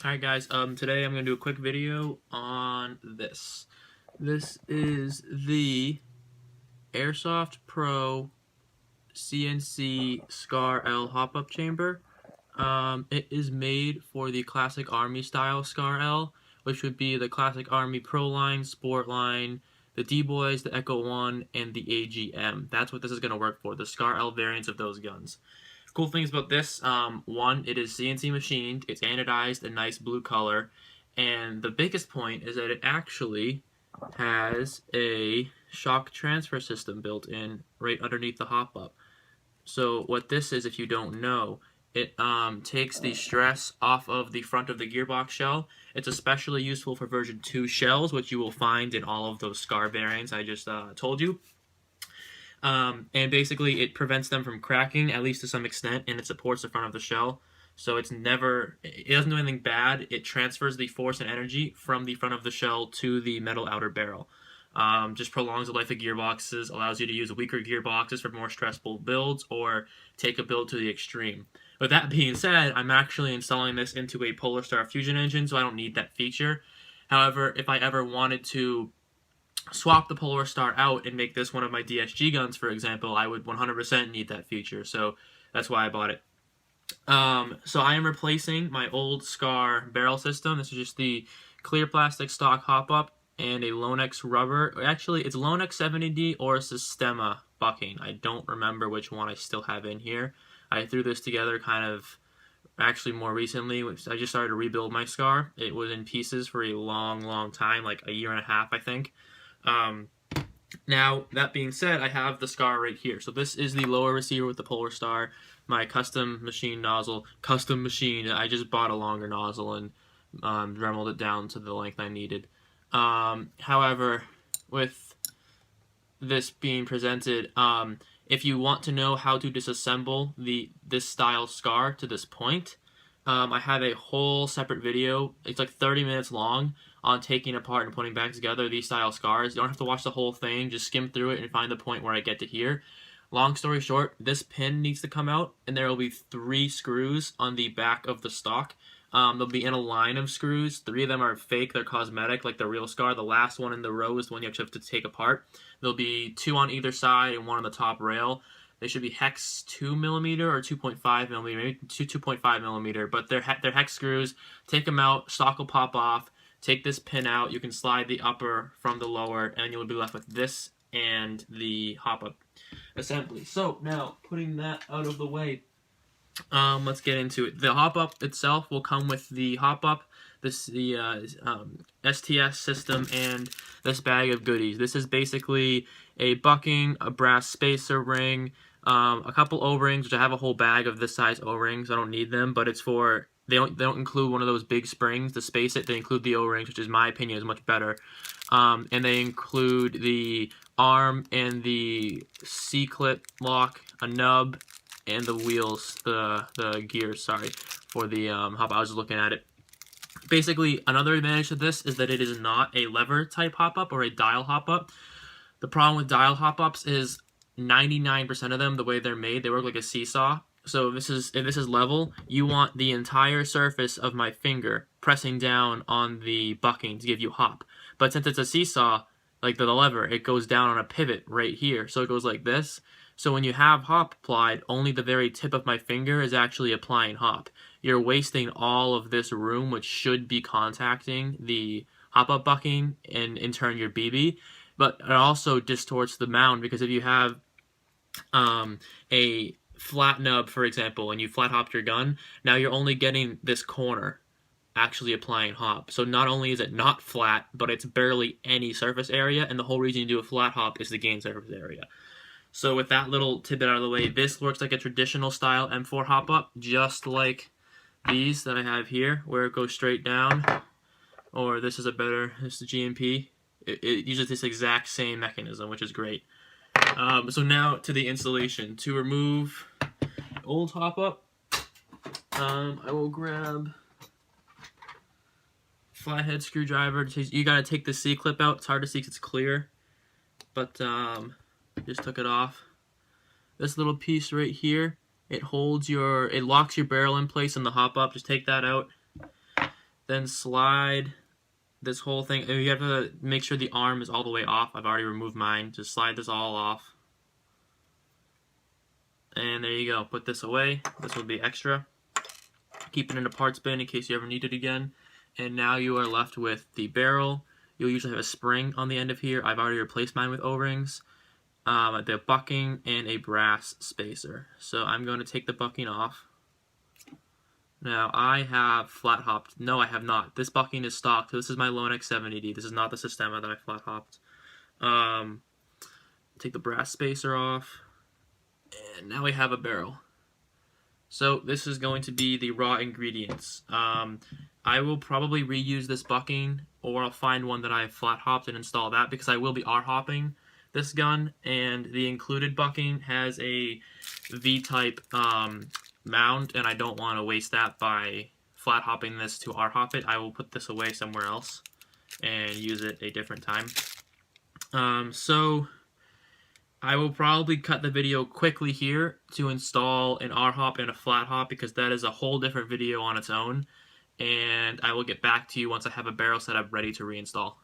Alright guys, today I'm going to do a quick video on this. This is the AirsoftPro CNC Scar-L Hop-Up Chamber. It is made for the Classic Army style Scar-L, which would be the Classic Army Pro line, Sport line, the D-Boys, the Echo 1, and the AGM. That's what this is going to work for, the Scar-L variants of those guns. Cool things about this, one, it is CNC machined, it's anodized a nice blue color, and the biggest point is that it actually has a shock transfer system built in right underneath the hop-up. So what this is, if you don't know, it takes the stress off of the front of the gearbox shell. It's especially useful for version 2 shells, which you will find in all of those Scar variants I just told you. And basically it prevents them from cracking, at least to some extent, and it supports the front of the shell. So it doesn't do anything bad. It transfers the force and energy from the front of the shell to the metal outer barrel. Just prolongs the life of gearboxes, allows you to use weaker gearboxes for more stressful builds, or take a build to the extreme. With that being said, I'm actually installing this into a Polar Star Fusion engine, so I don't need that feature. However, if I ever wanted to swap the Polar Star out and make this one of my DSG guns, for example, I would 100% need that feature, so that's why I bought it. So I am replacing my old Scar barrel system. This is just the clear plastic stock hop-up and a Lonex rubber. Actually, it's Lonex 70D or Sistema bucking. I don't remember which one I still have in here. I threw this together kind of actually more recently. I just started to rebuild my Scar. It was in pieces for a long time, like a year and a half, I think. Now, that being said, I have the Scar right here. So this is the lower receiver with the Polar Star, my custom machine nozzle. Custom machine, I just bought a longer nozzle and dremeled it down to the length I needed. However, with this being presented, if you want to know how to disassemble this style Scar to this point, I have a whole separate video. It's like 30 minutes long on taking apart and putting back together these style Scars. You don't have to watch the whole thing. Just skim through it and find the point where I get to here. Long story short, this pin needs to come out, and there will be 3 screws on the back of the stock. They'll be in a line of screws. 3 of them are fake. They're cosmetic, like the real Scar. The last one in the row is the one you have to take apart. There'll be 2 on either side and 1 on the top rail. They should be hex 2mm or 2.5mm, maybe 2.5mm, but they're hex screws. Take them out, stock will pop off. Take this pin out, you can slide the upper from the lower, and you'll be left with this and the hop-up assembly. So now, putting that out of the way, let's get into it. The hop-up itself will come with the hop-up, the STS system, and this bag of goodies. This is basically a bucking, a brass spacer ring, a couple O-rings, which I have a whole bag of this size O-rings. I don't need them, but it's for... They don't include one of those big springs to space it. They include the O-rings, which in my opinion is much better. And they include the arm and the C-clip lock, a nub, and the wheels, the gears, sorry, for the hop. I was just looking at it. Basically, another advantage of this is that it is not a lever type hop-up or a dial hop-up. The problem with dial hop-ups is 99% of them, the way they're made, they work like a seesaw. So if this is level, you want the entire surface of my finger pressing down on the bucking to give you hop. But since it's a seesaw, like the lever, it goes down on a pivot right here. So it goes like this. So when you have hop applied, only the very tip of my finger is actually applying hop. You're wasting all of this room, which should be contacting the hop-up bucking and in turn your BB. But it also distorts the mound, because if you have a flat nub, for example, and you flat hopped your gun, now you're only getting this corner actually applying hop. So not only is it not flat, but it's barely any surface area, and the whole reason you do a flat hop is to gain surface area. So with that little tidbit out of the way, this works like a traditional style M4 hop-up, just like these that I have here, where it goes straight down, or this is this is the GMP. It uses this exact same mechanism, which is great. So now to the installation. To remove old hop-up, I will grab flathead screwdriver. You gotta take the C-clip out. It's hard to see because it's clear, but just took it off. This little piece right here, it locks your barrel in place in the hop-up. Just take that out. Then slide this whole thing. You have to make sure the arm is all the way off. I've already removed mine. Just slide this all off. And there you go. Put this away. This will be extra. Keep it in a parts bin in case you ever need it again. And now you are left with the barrel. You'll usually have a spring on the end of here. I've already replaced mine with O-rings. The bucking, and a brass spacer. So I'm going to take the bucking off. Now I have flat hopped. No, I have not. This bucking is stock. So this is my Lonex 70D. This is not the Sistema that I flat hopped. Take the brass spacer off. And now we have a barrel. So this is going to be the raw ingredients. I will probably reuse this bucking, or I'll find one that I have flat hopped and install that, because I will be R-hopping this gun, and the included bucking has a V-type mound, and I don't want to waste that by flat hopping this to R-hop it. I will put this away somewhere else and use it a different time. So I will probably cut the video quickly here to install an R-hop and a flat hop, because that is a whole different video on its own, and I will get back to you once I have a barrel set up ready to reinstall.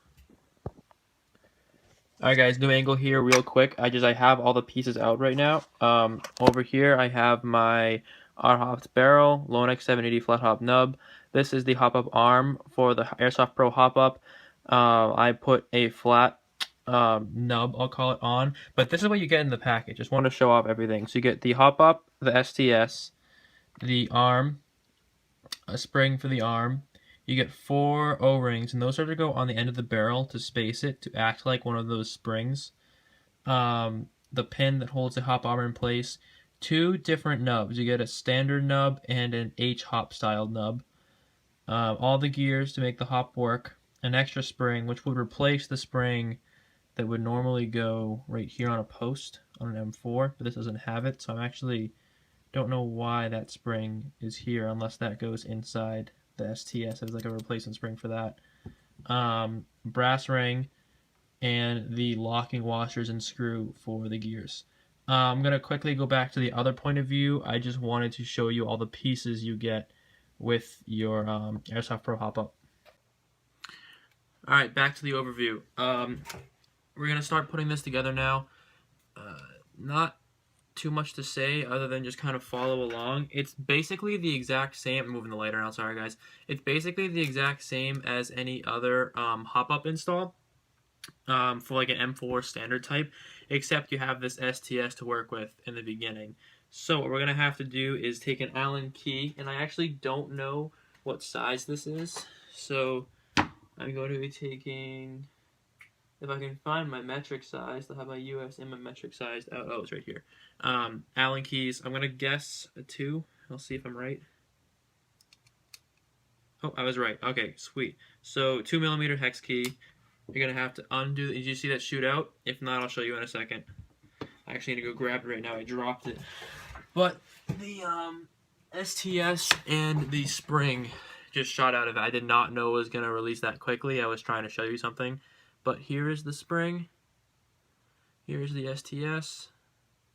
Alright guys, new angle here real quick. I have all the pieces out right now. Over here I have my R-hopped barrel, Lonex 780 flat hop nub. This is the hop-up arm for the Airsoft Pro hop-up. I put a flat nub, I'll call it, on, but this is what you get in the package. Just want to show off everything. So you get the hop-up, the STS, the arm, a spring for the arm. You get 4 O-rings, and those are to go on the end of the barrel to space it, to act like one of those springs. The pin that holds the hop armor in place. 2 different nubs. You get a standard nub and an H-hop style nub. All the gears to make the hop work. An extra spring, which would replace the spring that would normally go right here on a post on an M4, but this doesn't have it, so I'm actually don't know why that spring is here, unless that goes inside the STS as like a replacement spring for that. Brass ring, and the locking washers and screw for the gears. I'm going to quickly go back to the other point of view. I just wanted to show you all the pieces you get with your Airsoft Pro hop-up. Alright, back to the overview. We're going to start putting this together now. Not too much to say other than just kind of follow along. It's basically the exact same. I'm moving the light around, sorry guys. It's basically the exact same as any other hop-up install for like an M4 standard type, except you have this STS to work with in the beginning. So what we're going to have to do is take an Allen key, and I actually don't know what size this is, so I'm going to be taking, if I can find my metric size, I'll have my US and my metric size out. Oh, it's right here. Allen keys. I'm going to guess a 2. I'll see if I'm right. Oh, I was right. Okay, sweet. So 2mm hex key. You're going to have to undo. Did you see that shoot out? If not, I'll show you in a second. I actually need to go grab it right now. I dropped it. But the STS and the spring just shot out of it. I did not know it was going to release that quickly. I was trying to show you something. But here is the spring. Here's the STS.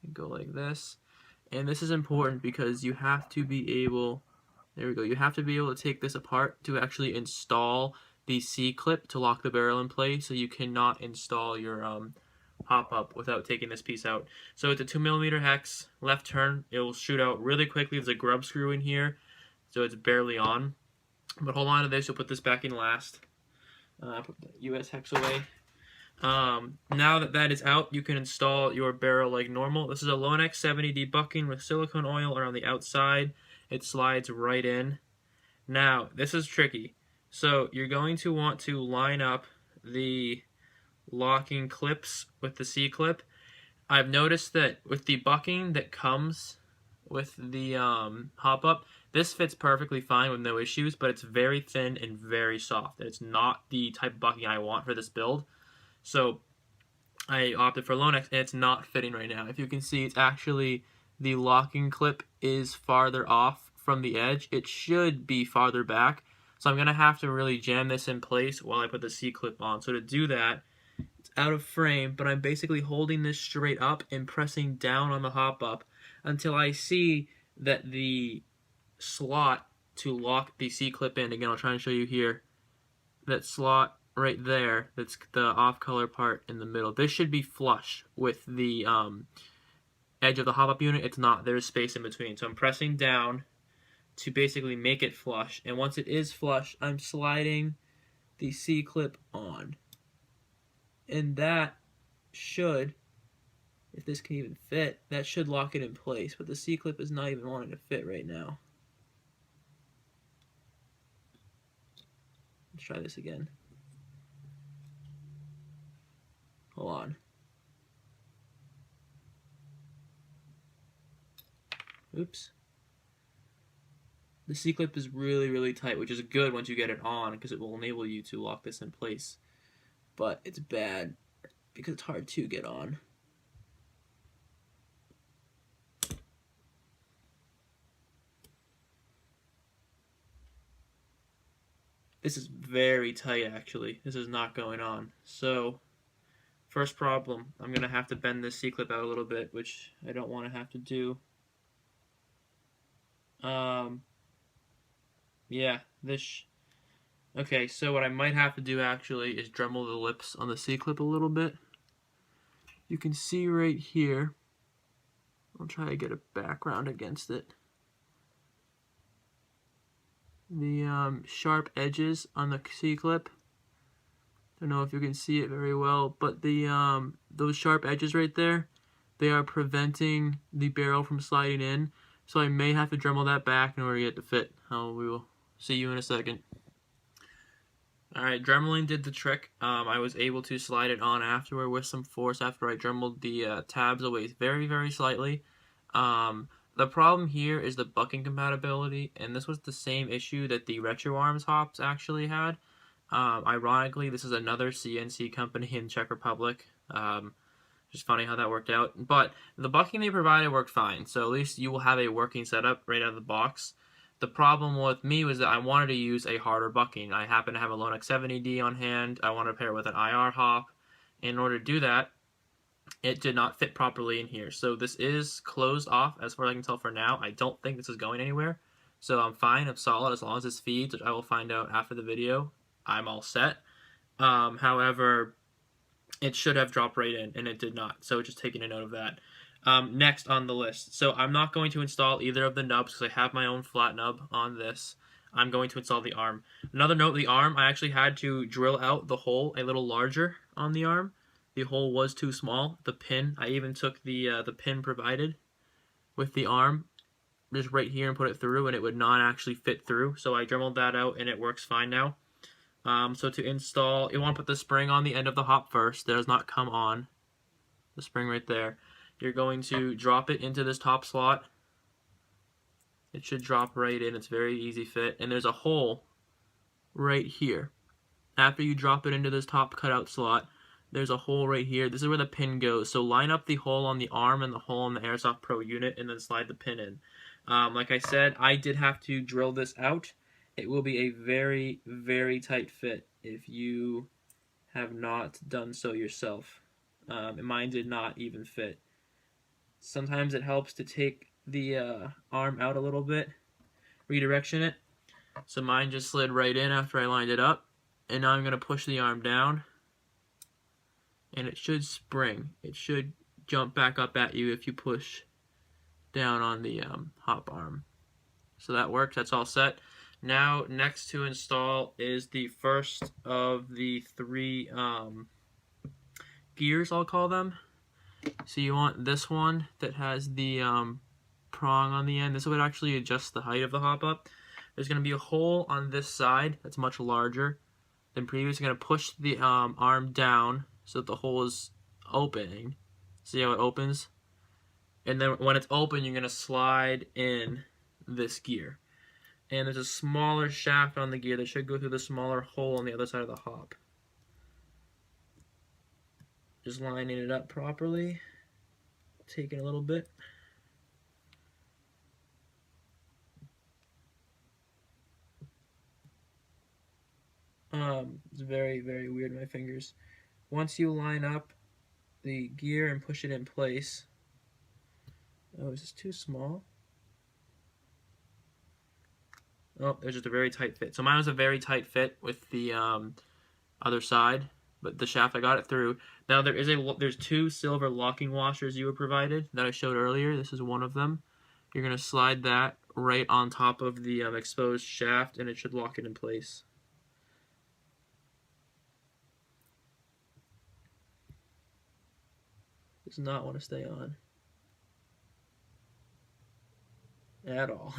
You go like this. And this is important because you have to be able, there we go, you have to be able to take this apart to actually install the C-clip to lock the barrel in place. So you cannot install your hop-up without taking this piece out. So it's a 2mm hex, left turn. It will shoot out really quickly. There's a grub screw in here, so it's barely on. But hold on to this. You'll put this back in last. Put the US hex away. Now that that is out, you can install your barrel like normal. This is a Lonex 70D bucking with silicone oil around the outside. It slides right in. Now, this is tricky. So you're going to want to line up the locking clips with the C-clip. I've noticed that with the bucking that comes with the hop-up, this fits perfectly fine with no issues, but it's very thin and very soft. It's not the type of bucking I want for this build. So I opted for Lonex, and it's not fitting right now. If you can see, it's actually, the locking clip is farther off from the edge. It should be farther back. So I'm going to have to really jam this in place while I put the C-clip on. So to do that, it's out of frame, but I'm basically holding this straight up and pressing down on the hop-up until I see that the slot to lock the C-clip in. Again, I'll try and show you here. That slot right there, that's the off-color part in the middle. This should be flush with the edge of the hop-up unit. It's not. There's space in between. So I'm pressing down to basically make it flush. And once it is flush, I'm sliding the C-clip on. And that should, if this can even fit, that should lock it in place. But the C-clip is not even wanting to fit right now. Let's try this again. Hold on. Oops. The C-clip is really, really tight, which is good once you get it on because it will enable you to lock this in place. But it's bad because it's hard to get on. This is very tight, actually. This is not going on. So, first problem, I'm going to have to bend this C-clip out a little bit, which I don't want to have to do. Yeah, okay, so what I might have to do, actually, is Dremel the lips on the C-clip a little bit. You can see right here. I'll try to get a background against it. The sharp edges on the C-clip. Don't know if you can see it very well, but the those sharp edges right there, they are preventing the barrel from sliding in. So I may have to Dremel that back in order to get it to fit. We will see you in a second. Alright, Dremeling did the trick. I was able to slide it on afterward with some force after I Dremeled the tabs away very, very slightly. The problem here is the bucking compatibility, and this was the same issue that the Retro Arms hops actually had. Ironically, this is another CNC company in Czech Republic. Just funny how that worked out. But the bucking they provided worked fine, so at least you will have a working setup right out of the box. The problem with me was that I wanted to use a harder bucking. I happen to have a Lonex 70D on hand. I wanted to pair it with an IR hop. In order to do that, it did not fit properly in here. So this is closed off as far as I can tell for now. I don't think this is going anywhere. So I'm fine, I'm solid, as long as this feeds, which I will find out after the video. I'm all set. However, it should have dropped right in, and it did not. So just taking a note of that. Next on the list. So I'm not going to install either of the nubs because I have my own flat nub on this. I'm going to install the arm. Another note, the arm, I actually had to drill out the hole a little larger on the arm. The hole was too small. The pin, I even took the pin provided with the arm just right here and put it through, and it would not actually fit through. So I Dremeled that out, and it works fine now. So to install, you want to put the spring on the end of the hop first. It does not come on. The spring right there. You're going to drop it into this top slot. It should drop right in. It's very easy fit. And there's a hole right here. After you drop it into this top cutout slot, there's a hole right here. This is where the pin goes. So line up the hole on the arm and the hole on the Airsoft Pro unit and then slide the pin in. Like I said, I did have to drill this out. It will be a very, very tight fit if you have not done so yourself. And mine did not even fit. Sometimes it helps to take the arm out a little bit, redirection it. So mine just slid right in after I lined it up. And now I'm going to push the arm down. And it should spring. It should jump back up at you if you push down on the hop arm. So that works. That's all set. Now, next to install is the first of the three gears, I'll call them. So you want this one that has the prong on the end. This would actually adjust the height of the hop up. There's going to be a hole on this side that's much larger than previous. You're going to push the arm down so that the hole is opening. See how it opens? And then when it's open, you're going to slide in this gear. And there's a smaller shaft on the gear that should go through the smaller hole on the other side of the hop. Just lining it up properly. Taking a little bit. It's very, very weird, my fingers. Once you line up the gear and push it in place. Oh, is this too small? Oh, there's just a very tight fit. So mine was a very tight fit with the other side, but the shaft, I got it through. Now there's 2 silver locking washers you were provided that I showed earlier. This is one of them. You're gonna slide that right on top of the exposed shaft, and it should lock it in place. Does not want to stay on at all.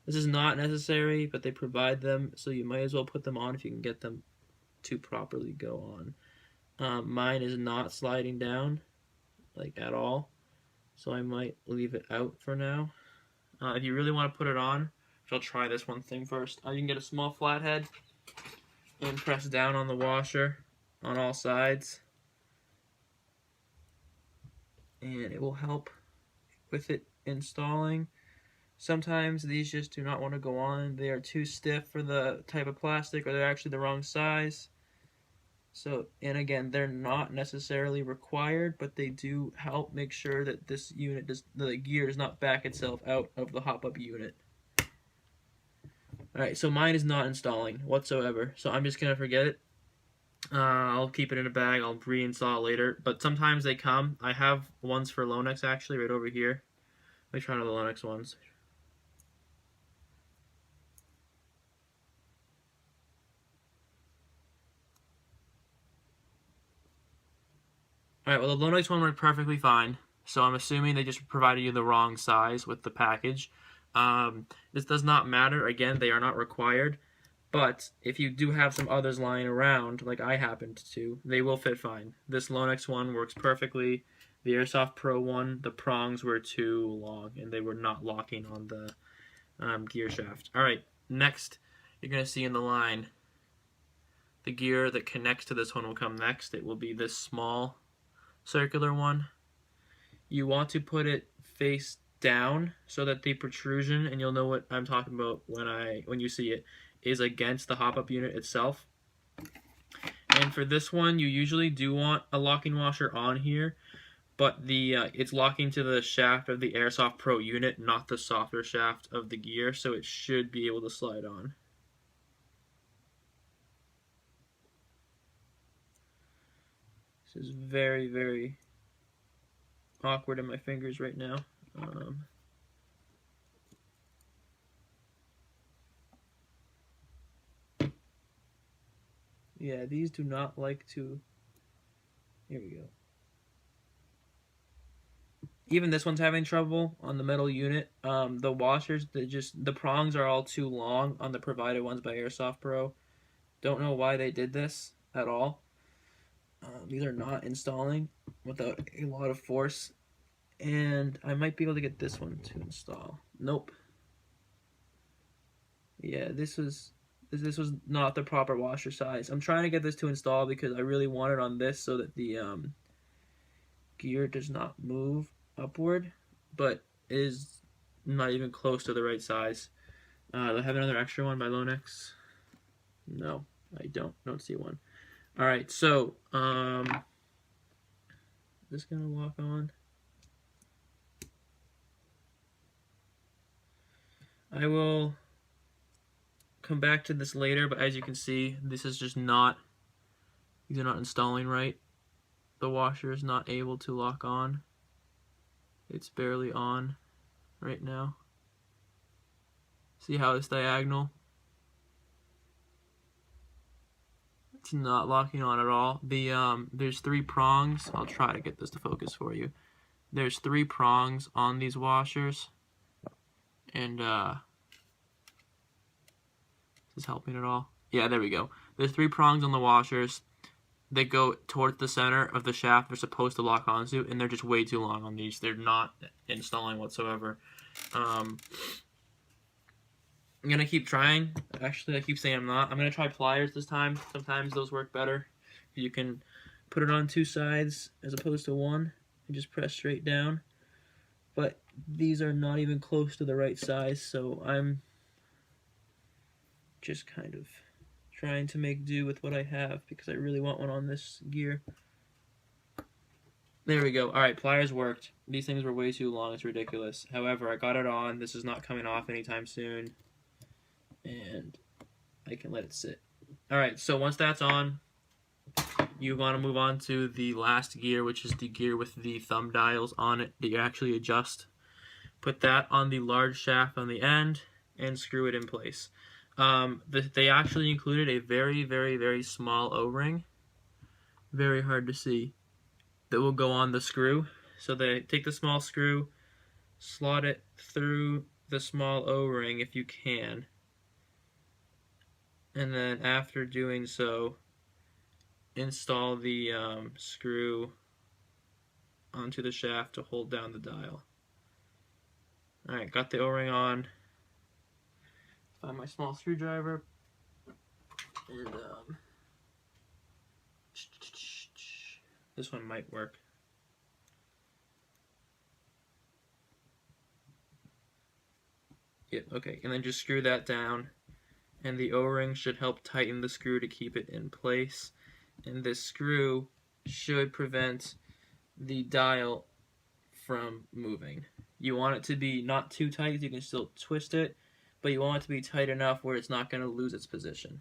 This is not necessary, but they provide them, so you might as well put them on if you can get them to properly go on. Mine is not sliding down, like, at all, so I might leave it out for now. If you really want to put it on, I'll try this one thing first. You can get a small flathead and press down on the washer on all sides, and it will help with it installing. Sometimes these just do not want to go on. They are too stiff for the type of plastic, or they're actually the wrong size. So, and again, they're not necessarily required, but they do help make sure that this unit the gear does not back itself out of the Hopup unit. Alright, so mine is not installing whatsoever, so I'm just gonna forget it. I'll keep it in a bag. I'll reinstall it later, but sometimes they come. I have ones for Lonex actually right over here. Let me try one of the Lonex ones. Alright, well, the Lonex one worked perfectly fine, so I'm assuming they just provided you the wrong size with the package. This does not matter. Again, they are not required, but if you do have some others lying around, like I happened to, they will fit fine. This Lonex one works perfectly. The Airsoft Pro one, the prongs were too long, and they were not locking on the gear shaft. Alright, next, you're going to see in the line, the gear that connects to this one will come next. It will be this small circular one. You want to put it face down so that the protrusion, and you'll know what I'm talking about when you see it, is against the Hopup unit itself. And for this one, you usually do want a locking washer on here, but it's locking to the shaft of the Airsoft Pro unit, not the softer shaft of the gear, so it should be able to slide on. This is very, very awkward in my fingers right now. Yeah, these do not like to... Here we go. Even this one's having trouble on the metal unit. The washers, the prongs are all too long on the provided ones by Airsoft Pro. Don't know why they did this at all. These are not installing without a lot of force. And I might be able to get this one to install. Nope. Yeah, this was not the proper washer size. I'm trying to get this to install because I really want it on this so that the gear does not move upward, but is not even close to the right size. Do I have another extra one by Lonex? No, I don't see one. Alright, so this gonna lock on. I will come back to this later, but as you can see, this is just not, these are not installing right. The washer is not able to lock on. It's barely on right now. See how it's diagonal? It's not locking on at all. There's 3 prongs. I'll try to get this to focus for you. There's 3 prongs on these washers, and is this helping at all? Yeah, there we go. There's 3 prongs on the washers. They go towards the center of the shaft they're supposed to lock onto, and they're just way too long on these. They're not installing whatsoever. I'm going to keep trying. Actually, I keep saying I'm not. I'm going to try pliers this time. Sometimes those work better. You can put it on 2 sides as opposed to one and just press straight down. But these are not even close to the right size, so I'm just kind of trying to make do with what I have because I really want one on this gear. There we go. Alright, pliers worked. These things were way too long. It's ridiculous. However, I got it on. This is not coming off anytime soon. and I can let it sit. Alright, so once that's on, you want to move on to the last gear, which is the gear with the thumb dials on it that you actually adjust. Put that on the large shaft on the end and screw it in place. They actually included a very, very, very small O-ring, very hard to see, that will go on the screw. So they take the small screw, slot it through the small O-ring if you can, and then after doing so, install the screw onto the shaft to hold down the dial. Alright, got the O-ring on. Find my small screwdriver. And this one might work. Yep, okay, and then just screw that down. And the O-ring should help tighten the screw to keep it in place. And this screw should prevent the dial from moving. You want it to be not too tight, you can still twist it, but you want it to be tight enough where it's not going to lose its position.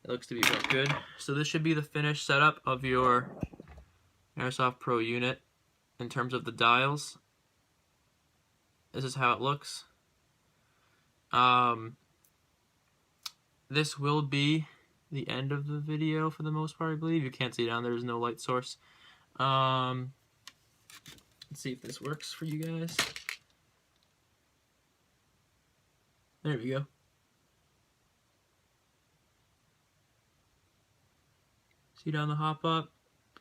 It looks to be real good. So this should be the finished setup of your Airsoft Pro unit in terms of the dials. This is how it looks. This will be the end of the video for the most part, I believe. You can't see down there, there's no light source. Let's see if this works for you guys. There we go. See down the Hopup,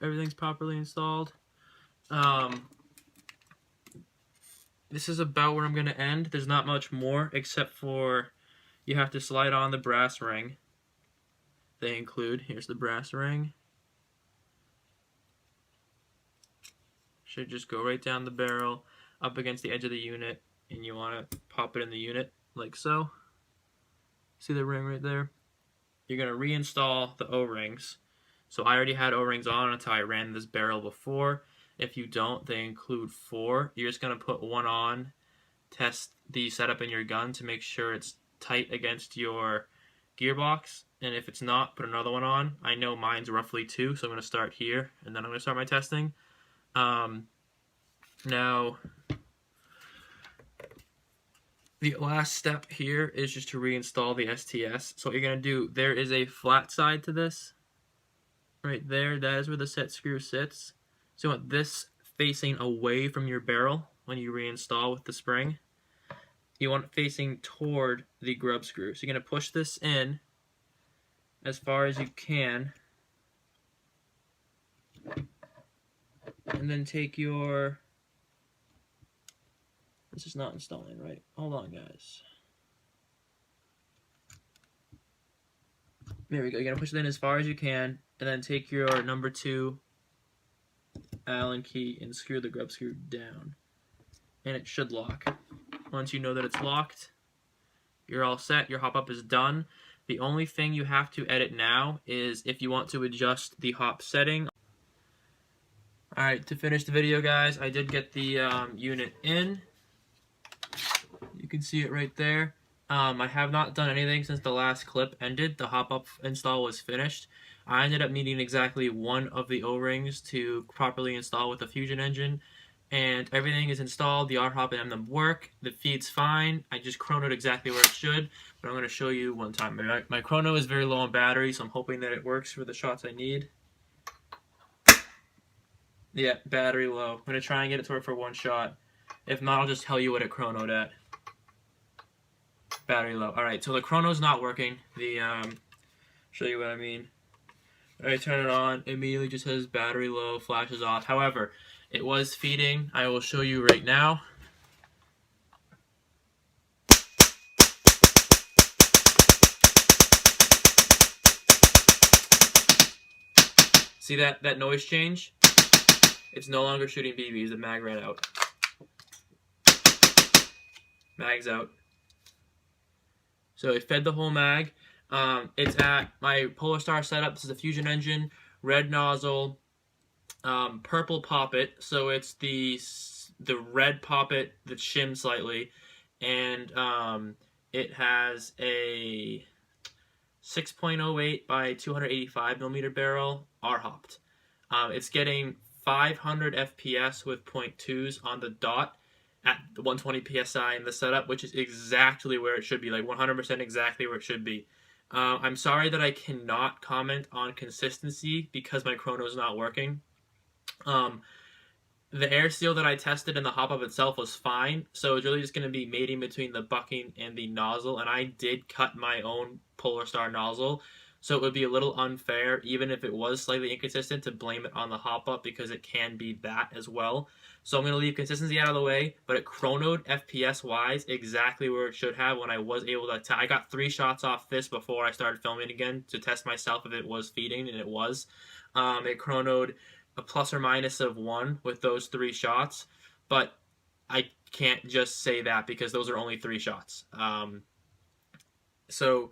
everything's properly installed. This is about where I'm going to end. There's not much more except for you have to slide on the brass ring. They include, here's the brass ring. Should just go right down the barrel, up against the edge of the unit, and you want to pop it in the unit like so. See the ring right there? You're going to reinstall the O-rings. So I already had O-rings on until I ran this barrel before. If you don't, they include 4. You're just going to put one on, test the setup in your gun to make sure it's tight against your gearbox. And if it's not, put another one on. I know mine's roughly 2, so I'm going to start here, and then I'm going to start my testing. Now, the last step here is just to reinstall the STS. So what you're going to do, there is a flat side to this. Right there, that is where the set screw sits. So you want this facing away from your barrel when you reinstall with the spring. You want it facing toward the grub screw. So you're going to push this in as far as you can. And then take your... This is not installing, right? Hold on, guys. There we go. You're going to push it in as far as you can, and then take your number 2 Allen key and screw the grub screw down. And it should lock. Once you know that it's locked, you're all set. Your Hopup is done. The only thing you have to edit now is if you want to adjust the hop setting. Alright, to finish the video, guys, I did get the unit in. You can see it right there. I have not done anything since the last clip ended. The Hopup install was finished. I ended up needing exactly 1 of the O-rings to properly install with the Fusion engine. And everything is installed. The R-Hop and M work. The feed's fine. I just chronoed exactly where it should. But I'm going to show you one time. My chrono is very low on battery, so I'm hoping that it works for the shots I need. Yeah, battery low. I'm going to try and get it to work for 1 shot. If not, I'll just tell you what it chronoed at. Battery low. Alright, so the chrono's not working. Show you what I mean. Alright, turn it on. It immediately just says battery low, flashes off. However, it was feeding. I will show you right now. See that noise change? It's no longer shooting BBs. The mag ran out. Mag's out. So it fed the whole mag. It's at my Polar Star setup. This is a Fusion engine, red nozzle, purple poppet. So it's the red poppet that shims slightly, and it has a 6.08 by 285 millimeter barrel, R-hopped. It's getting 500 FPS with .2s on the dot at 120 psi in the setup, which is exactly where it should be, like 100% exactly where it should be. I'm sorry that I cannot comment on consistency because my chrono is not working. The air seal that I tested in the Hopup itself was fine, so it's really just going to be mating between the bucking and the nozzle, and I did cut my own Polar Star nozzle, so it would be a little unfair, even if it was slightly inconsistent, to blame it on the Hopup, because it can be that as well. So I'm going to leave consistency out of the way, but it chronoed FPS-wise exactly where it should have when I was able to... I got 3 shots off this before I started filming again to test myself if it was feeding, and it was. It chronoed a plus or minus of 1 with those 3 shots, but I can't just say that because those are only 3 shots. So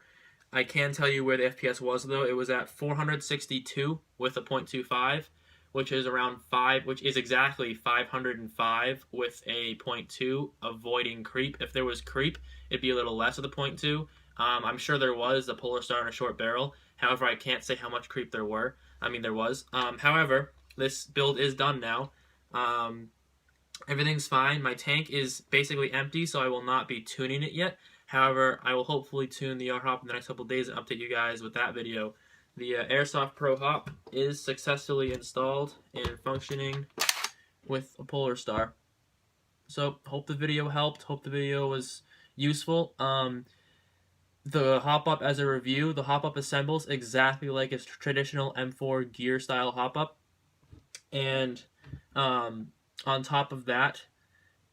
I can tell you where the FPS was, though. It was at 462 with a .25, which is around 5, which is exactly 505 with a .2, avoiding creep. If there was creep, it'd be a little less of the .2. I'm sure there was a Polar Star and a short barrel. However, I can't say how much creep there were. There was. However, this build is done now. Everything's fine. My tank is basically empty, so I will not be tuning it yet. However, I will hopefully tune the R-Hop in the next couple of days and update you guys with that video. The Airsoft Pro Hop is successfully installed and functioning with a Polar Star. So, hope the video helped. Hope the video was useful. The Hopup as a review, the Hopup assembles exactly like its traditional M4 gear style Hopup. And on top of that,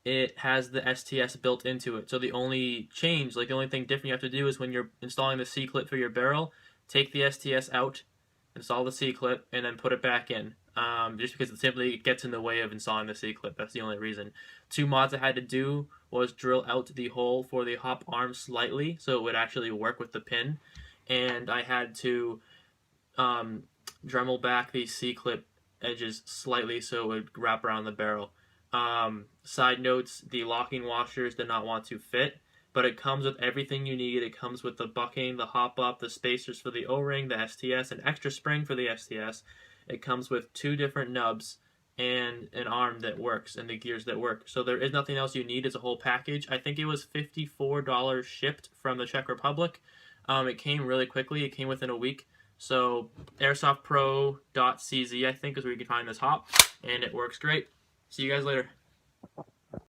it has the STS built into it. So the only change, like the only thing different you have to do is when you're installing the C-clip for your barrel, take the STS out, install the C-clip, and then put it back in. Just because it simply gets in the way of installing the C-clip. That's the only reason. 2 mods I had to do was drill out the hole for the hop arm slightly so it would actually work with the pin. And I had to Dremel back the C-clip edges slightly so it would wrap around the barrel. Side notes, the locking washers did not want to fit, but it comes with everything you need. It comes with the bucking, the Hopup, the spacers for the O-ring, the STS, an extra spring for the STS. It comes with 2 different nubs and an arm that works and the gears that work. So there is nothing else you need. It's a whole package. I think it was $54 shipped from the Czech Republic. It came really quickly. It came within a week. So AirsoftPro.cz I think is where you can find this hop, and it works great. See you guys later.